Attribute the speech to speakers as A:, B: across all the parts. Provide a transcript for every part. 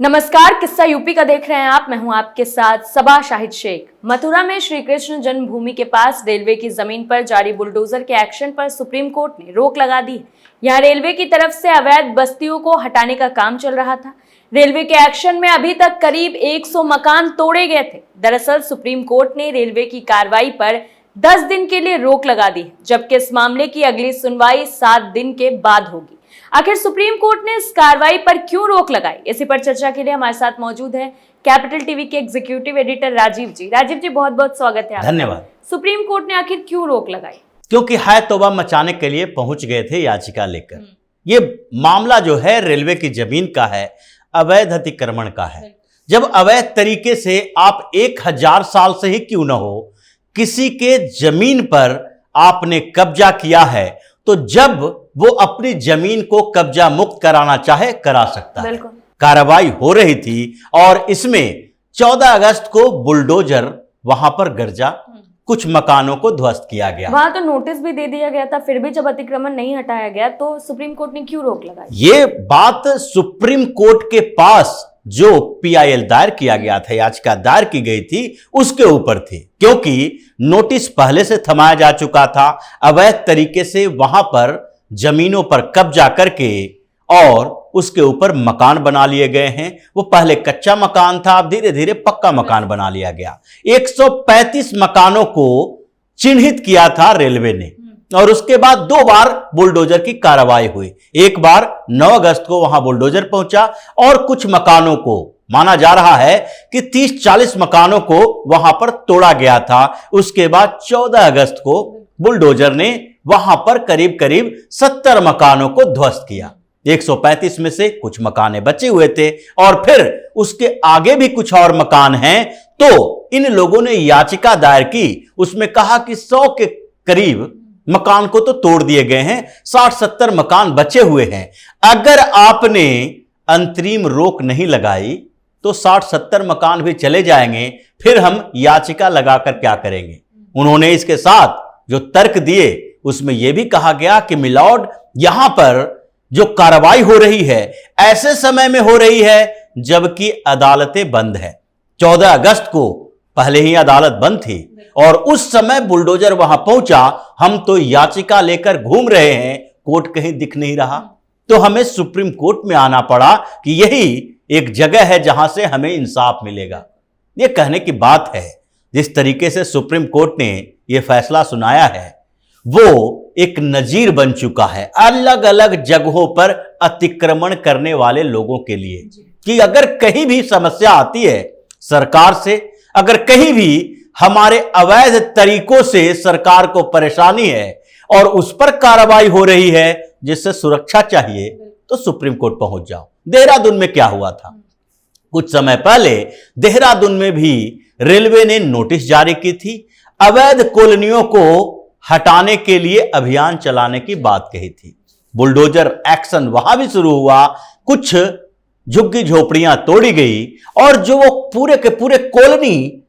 A: नमस्कार, किस्सा यूपी का देख रहे हैं आप। मैं हूं आपके साथ सबा शाहिद शेख। मथुरा में श्री कृष्ण जन्मभूमि के पास रेलवे की जमीन पर जारी बुलडोजर के एक्शन पर सुप्रीम कोर्ट ने रोक लगा दी। यहां रेलवे की तरफ से अवैध बस्तियों को हटाने का काम चल रहा था। रेलवे के एक्शन में अभी तक करीब 100 मकान तोड़े गए थे। दरअसल सुप्रीम कोर्ट ने रेलवे की कार्रवाई पर 10 दिन के लिए रोक लगा दी, जबकि इस मामले की अगली सुनवाई 7 दिन के बाद होगी। आखिर सुप्रीम कोर्ट ने इस कार्रवाई पर क्यों रोक लगाई, इसी पर चर्चा के लिए हमारे साथ मौजूद है कैपिटल टीवी के एग्जीक्यूटिव एडिटर राजीव जी। राजीव जी, बहुत बहुत स्वागत है आपका।
B: धन्यवाद।
A: सुप्रीम कोर्ट ने आखिर क्यों रोक लगाई?
B: क्योंकि हाय तौबा मचाने के लिए पहुंच गए थे याचिका लेकर। ये मामला जो है रेलवे की जमीन का है, अवैध अतिक्रमण का है। जब अवैध तरीके से आप 1000 साल से ही क्यों न हो किसी के जमीन पर आपने कब्जा किया है, तो जब वो अपनी जमीन को कब्जा मुक्त कराना चाहे करा सकता है। कार्रवाई हो रही थी और इसमें 14 अगस्त को बुलडोजर वहां पर गरजा, कुछ मकानों को ध्वस्त किया गया।
A: वहां तो नोटिस भी दे दिया गया था, फिर भी जब अतिक्रमण नहीं हटाया गया तो सुप्रीम कोर्ट ने क्यों रोक लगाई?
B: ये बात सुप्रीम कोर्ट के पास जो पीआईएल दायर किया गया था, याचिका दायर की गई थी, उसके ऊपर थी। क्योंकि नोटिस पहले से थमाया जा चुका था। अवैध तरीके से वहां पर जमीनों पर कब्जा करके और उसके ऊपर मकान बना लिए गए हैं। वो पहले कच्चा मकान था, अब धीरे धीरे पक्का मकान बना लिया गया। 135 मकानों को चिन्हित किया था रेलवे ने और उसके बाद 2 बार बुलडोजर की कार्रवाई हुई। एक बार 9 अगस्त को वहां बुलडोजर पहुंचा और कुछ मकानों को, माना जा रहा है कि 30-40 मकानों को वहां पर तोड़ा गया था। उसके बाद 14 अगस्त को बुलडोजर ने वहां पर करीब करीब 70 मकानों को ध्वस्त किया। 135 में से कुछ मकान बचे हुए थे और फिर उसके आगे भी कुछ और मकान हैं। तो इन लोगों ने याचिका दायर की, उसमें कहा कि 100 के करीब मकान को तो तोड़ दिए गए हैं, 60-70 मकान बचे हुए हैं। अगर आपने अंतरिम रोक नहीं लगाई तो 60-70 मकान भी चले जाएंगे, फिर हम याचिका लगाकर क्या करेंगे। उन्होंने इसके साथ जो तर्क दिए उसमें यह भी कहा गया कि मिलॉर्ड, यहां पर जो कार्रवाई हो रही है ऐसे समय में हो रही है जबकि अदालतें बंद है। 14 अगस्त को पहले ही अदालत बंद थी और उस समय बुलडोजर वहां पहुंचा। हम तो याचिका लेकर घूम रहे हैं, कोर्ट कहीं दिख नहीं रहा। तो हमें सुप्रीम कोर्ट में आना पड़ा कि यही एक जगह है जहां से हमें इंसाफ मिलेगा। यह कहने की बात है। जिस तरीके से सुप्रीम कोर्ट ने यह फैसला सुनाया है वो एक नजीर बन चुका है अलग अलग जगहों पर अतिक्रमण करने वाले लोगों के लिए, कि अगर कहीं भी समस्या आती है सरकार से, अगर कहीं भी हमारे अवैध तरीकों से सरकार को परेशानी है और उस पर कार्रवाई हो रही है जिससे सुरक्षा चाहिए, तो सुप्रीम कोर्ट पहुंच जाओ। देहरादून में क्या हुआ था, कुछ समय पहले देहरादून में भी रेलवे ने नोटिस जारी की थी, अवैध कॉलोनियों को हटाने के लिए अभियान चलाने की बात कही थी। बुलडोजर एक्शन वहां भी शुरू हुआ, कुछ झुग्गी झोपड़ियां तोड़ी गई और जो वो पूरे के पूरे कॉलोनी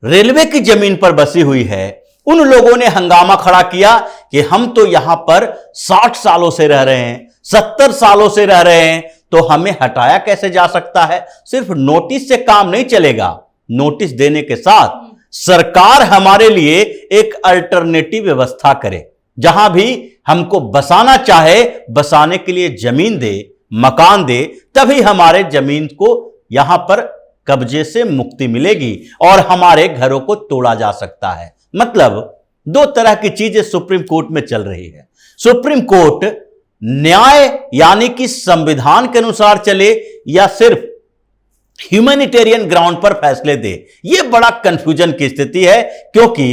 B: रेलवे की जमीन पर बसी हुई है, उन लोगों ने हंगामा खड़ा किया कि हम तो यहां पर 60 सालों से रह रहे हैं, 70 सालों से रह रहे हैं, तो हमें हटाया कैसे जा सकता है। सिर्फ नोटिस से काम नहीं चलेगा, नोटिस देने के साथ सरकार हमारे लिए एक अल्टरनेटिव व्यवस्था करे, जहां भी हमको बसाना चाहे बसाने के लिए जमीन दे, मकान दे, तभी हमारे जमीन को यहां पर कब्जे से मुक्ति मिलेगी और हमारे घरों को तोड़ा जा सकता है। मतलब 2 तरह की चीजें सुप्रीम कोर्ट में चल रही है। सुप्रीम कोर्ट न्याय यानी कि संविधान के अनुसार चले या सिर्फ ह्यूमैनिटेरियन ग्राउंड पर फैसले दे, यह बड़ा कंफ्यूजन की स्थिति है। क्योंकि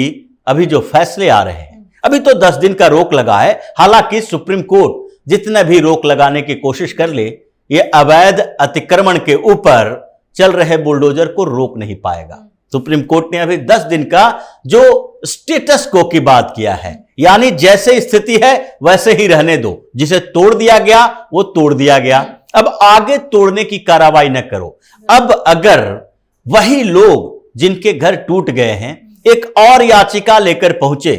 B: अभी जो फैसले आ रहे हैं, अभी तो 10 दिन का रोक लगा है। हालांकि सुप्रीम कोर्ट जितना भी रोक लगाने की कोशिश कर ले, यह अवैध अतिक्रमण के ऊपर चल रहे बुलडोजर को रोक नहीं पाएगा। सुप्रीम कोर्ट ने अभी 10 दिन का जो स्टेटस को की बात किया है, यानी जैसे स्थिति है वैसे ही रहने दो, जिसे तोड़ दिया गया वो तोड़ दिया गया, अब आगे तोड़ने की कार्रवाई न करो। अब अगर वही लोग जिनके घर टूट गए हैं एक और याचिका लेकर पहुंचे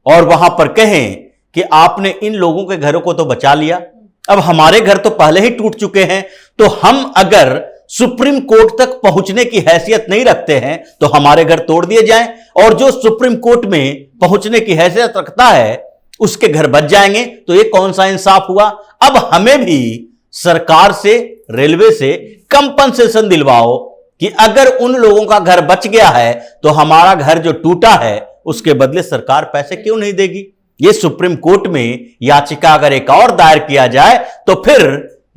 B: और वहां पर कहें कि आपने इन लोगों के घरों को तो बचा लिया, अब हमारे घर तो पहले ही टूट चुके हैं, तो हम अगर सुप्रीम कोर्ट तक पहुंचने की हैसियत नहीं रखते हैं तो हमारे घर तोड़ दिए जाएं, और जो सुप्रीम कोर्ट में पहुंचने की हैसियत रखता है उसके घर बच जाएंगे, तो ये कौन सा इंसाफ हुआ। अब हमें भी सरकार से, रेलवे से कंपनसेशन दिलवाओ कि अगर उन लोगों का घर बच गया है तो हमारा घर जो टूटा है उसके बदले सरकार पैसे क्यों नहीं देगी। ये सुप्रीम कोर्ट में याचिका अगर एक और दायर किया जाए तो फिर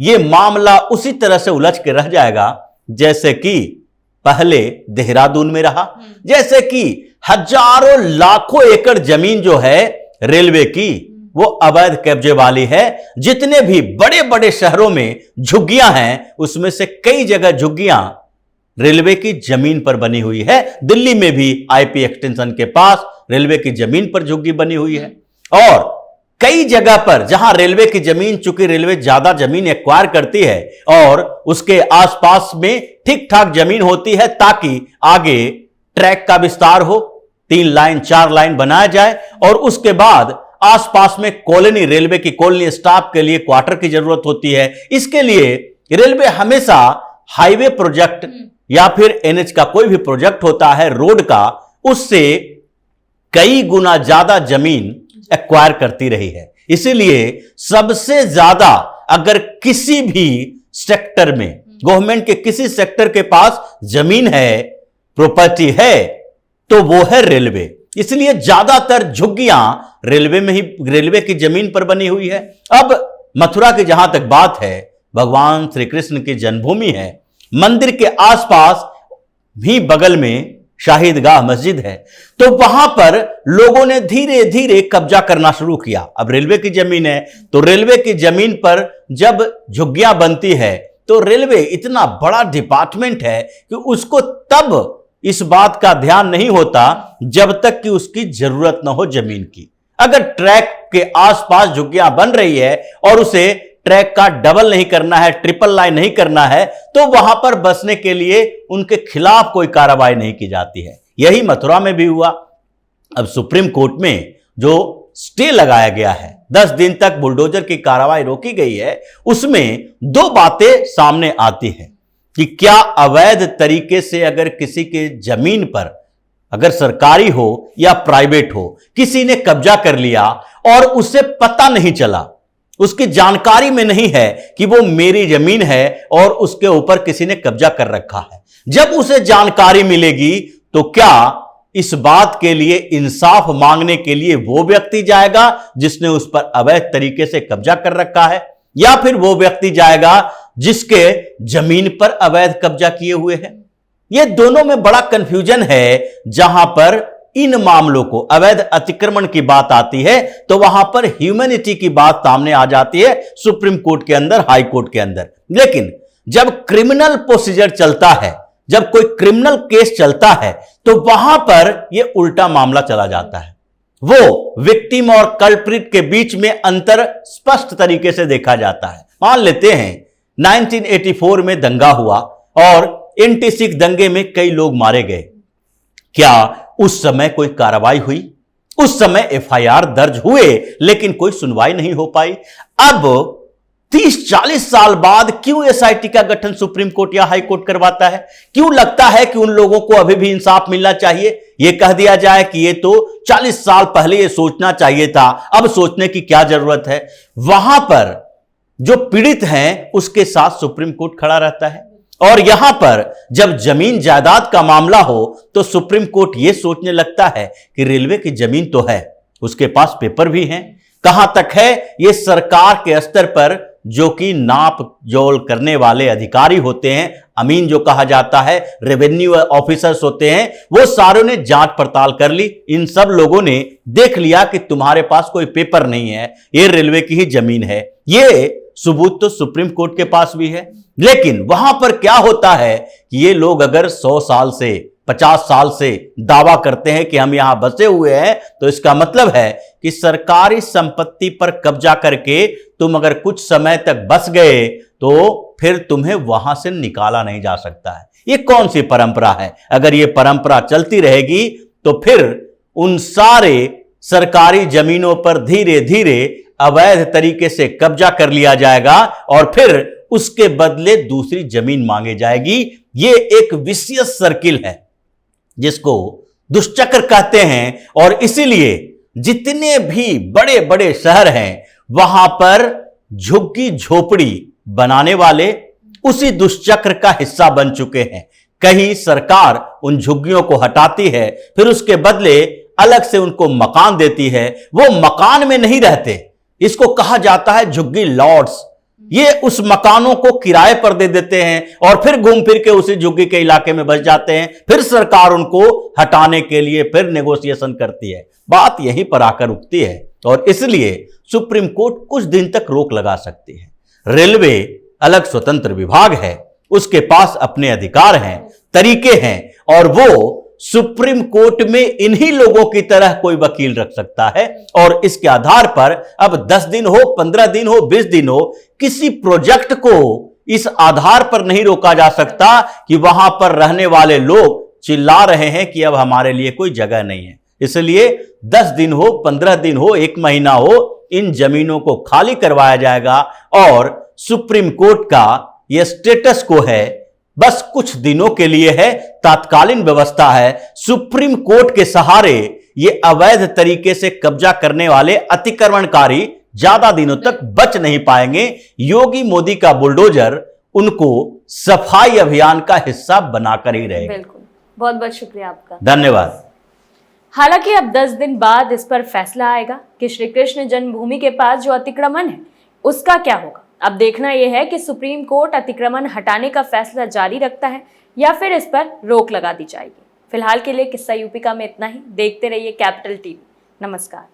B: ये मामला उसी तरह से उलझ के रह जाएगा जैसे कि पहले देहरादून में रहा, जैसे कि हजारों लाखों एकड़ जमीन जो है रेलवे की वो अवैध कब्जे वाली है। जितने भी बड़े बड़े शहरों में झुग्गियां हैं उसमें से कई जगह झुग्गियां रेलवे की जमीन पर बनी हुई है। दिल्ली में भी आईपी एक्सटेंशन के पास रेलवे की जमीन पर झुग्गी बनी हुई है, और कई जगह पर जहां रेलवे की जमीन, चूंकि रेलवे ज्यादा जमीन एक्वायर करती है और उसके आसपास में ठीक ठाक जमीन होती है ताकि आगे ट्रैक का विस्तार हो, 3 लाइन 4 लाइन बनाया जाए, और उसके बाद आसपास में कॉलोनी, रेलवे की कॉलोनी स्टाफ के लिए क्वार्टर की जरूरत होती है। इसके लिए रेलवे हमेशा हाईवे प्रोजेक्ट या फिर एनएच का कोई भी प्रोजेक्ट होता है रोड का, उससे कई गुना ज्यादा जमीन एक्वायर करती रही है। इसीलिए सबसे ज्यादा अगर किसी भी सेक्टर में, गवर्नमेंट के किसी सेक्टर के पास जमीन है, प्रॉपर्टी है, तो वो है रेलवे। इसलिए ज्यादातर झुग्गियां रेलवे में ही, रेलवे की जमीन पर बनी हुई है। अब मथुरा की जहां तक बात है, भगवान श्री कृष्ण की जन्मभूमि है, मंदिर के आसपास भी बगल में शाहिदगाह मस्जिद है, तो वहां पर लोगों ने धीरे धीरे कब्जा करना शुरू किया। अब रेलवे की जमीन है तो रेलवे की जमीन पर जब झुग्गियां बनती है तो रेलवे इतना बड़ा डिपार्टमेंट है कि उसको तब इस बात का ध्यान नहीं होता जब तक कि उसकी जरूरत ना हो जमीन की। अगर ट्रैक के आसपास झुग्गियां बन रही है और उसे ट्रैक का डबल नहीं करना है, ट्रिपल लाइन नहीं करना है, तो वहां पर बसने के लिए उनके खिलाफ कोई कार्रवाई नहीं की जाती है। यही मथुरा में भी हुआ। अब सुप्रीम कोर्ट में जो स्टे लगाया गया है, 10 दिन तक बुलडोजर की कार्रवाई रोकी गई है, उसमें 2 बातें सामने आती हैं कि क्या अवैध तरीके से अगर किसी के जमीन पर, अगर सरकारी हो या प्राइवेट हो, किसी ने कब्जा कर लिया और उसे पता नहीं चला, उसकी जानकारी में नहीं है कि वो मेरी जमीन है और उसके ऊपर किसी ने कब्जा कर रखा है, जब उसे जानकारी मिलेगी तो क्या इस बात के लिए इंसाफ मांगने के लिए वो व्यक्ति जाएगा जिसने उस पर अवैध तरीके से कब्जा कर रखा है, या फिर वो व्यक्ति जाएगा जिसके जमीन पर अवैध कब्जा किए हुए हैं। ये दोनों में बड़ा कंफ्यूजन है। जहां पर इन मामलों को, अवैध अतिक्रमण की बात आती है तो वहां पर ह्यूमैनिटी की बात सामने आ जाती है सुप्रीम कोर्ट के अंदर, हाई कोर्ट के अंदर। लेकिन जब क्रिमिनल प्रोसीजर चलता है, जब कोई क्रिमिनल केस चलता है, तो वहां पर यह उल्टा मामला चला जाता है। वो विक्टिम और कल्प्रिट के बीच में अंतर स्पष्ट तरीके से देखा जाता है। मान लेते हैं 1984 में दंगा हुआ और एंटी सिख दंगे में कई लोग मारे गए। क्या उस समय कोई कार्रवाई हुई? उस समय एफआईआर दर्ज हुए लेकिन कोई सुनवाई नहीं हो पाई। अब 30-40 साल बाद क्यों एसआईटी का गठन सुप्रीम कोर्ट या हाई कोर्ट करवाता है? क्यों लगता है कि उन लोगों को अभी भी इंसाफ मिलना चाहिए? यह कह दिया जाए कि ये तो 40 साल पहले ये सोचना चाहिए था, अब सोचने की क्या जरूरत है? वहां पर जो पीड़ित हैं उसके साथ सुप्रीम कोर्ट खड़ा रहता है, और यहां पर जब जमीन जायदाद का मामला हो तो सुप्रीम कोर्ट यह सोचने लगता है कि रेलवे की जमीन तो है, उसके पास पेपर भी हैं। कहां तक है? यह सरकार के स्तर पर जो कि नाप जोल करने वाले अधिकारी होते हैं, अमीन जो कहा जाता है, रेवेन्यू ऑफिसर्स होते हैं, वो सारों ने जांच पड़ताल कर ली। इन सब लोगों ने देख लिया कि तुम्हारे पास कोई पेपर नहीं है, ये रेलवे की ही जमीन है। ये सबूत तो सुप्रीम कोर्ट के पास भी है। लेकिन वहां पर क्या होता है कि ये लोग अगर 100 साल से, 50 साल से दावा करते हैं कि हम यहां बसे हुए हैं, तो इसका मतलब है कि सरकारी संपत्ति पर कब्जा करके तुम अगर कुछ समय तक बस गए तो फिर तुम्हें वहां से निकाला नहीं जा सकता है। ये कौन सी परंपरा है? अगर ये परंपरा चलती रहेगी तो फिर उन सारे सरकारी जमीनों पर धीरे धीरे अवैध तरीके से कब्जा कर लिया जाएगा और फिर उसके बदले दूसरी जमीन मांगी जाएगी। ये एक विशियस सर्किल है जिसको दुष्चक्र कहते हैं, और इसीलिए जितने भी बड़े बड़े शहर हैं वहां पर झुग्गी झोपड़ी बनाने वाले उसी दुष्चक्र का हिस्सा बन चुके हैं। कहीं सरकार उन झुग्गियों को हटाती है, फिर उसके बदले अलग से उनको मकान देती है, वो मकान में नहीं रहते, इसको कहा जाता है झुग्गी लॉट्स। ये उस मकानों को किराए पर दे देते हैं और फिर घूम फिर के उसी झुग्गी के इलाके में बस जाते हैं, फिर सरकार उनको हटाने के लिए फिर नेगोशिएशन करती है। बात यहीं पर आकर रुकती है और इसलिए सुप्रीम कोर्ट कुछ दिन तक रोक लगा सकती है। रेलवे अलग स्वतंत्र विभाग है, उसके पास अपने अधिकार हैं, तरीके हैं, और वो सुप्रीम कोर्ट में इन्हीं लोगों की तरह कोई वकील रख सकता है और इसके आधार पर अब 10 दिन हो, 15 दिन हो, 20 दिन हो, किसी प्रोजेक्ट को इस आधार पर नहीं रोका जा सकता कि वहां पर रहने वाले लोग चिल्ला रहे हैं कि अब हमारे लिए कोई जगह नहीं है। इसलिए 10 दिन हो, 15 दिन हो, 1 महीना हो, इन जमीनों को खाली करवाया जाएगा और सुप्रीम कोर्ट का यह स्टेटस को है, बस कुछ दिनों के लिए है, तात्कालीन व्यवस्था है। सुप्रीम कोर्ट के सहारे ये अवैध तरीके से कब्जा करने वाले अतिक्रमणकारी ज्यादा दिनों तक बच नहीं पाएंगे। योगी मोदी का बुलडोजर उनको सफाई अभियान का हिस्सा बनाकर ही रहेगा।
A: बिल्कुल, बहुत बहुत शुक्रिया आपका,
B: धन्यवाद।
A: हालांकि अब 10 दिन बाद इस पर फैसला आएगा कि श्री कृष्ण जन्मभूमि के पास जो अतिक्रमण है उसका क्या होगा। अब देखना यह है कि सुप्रीम कोर्ट अतिक्रमण हटाने का फैसला जारी रखता है या फिर इस पर रोक लगा दी जाएगी। फिलहाल के लिए किस्सा यूपी का में इतना ही। देखते रहिए कैपिटल टीवी। नमस्कार।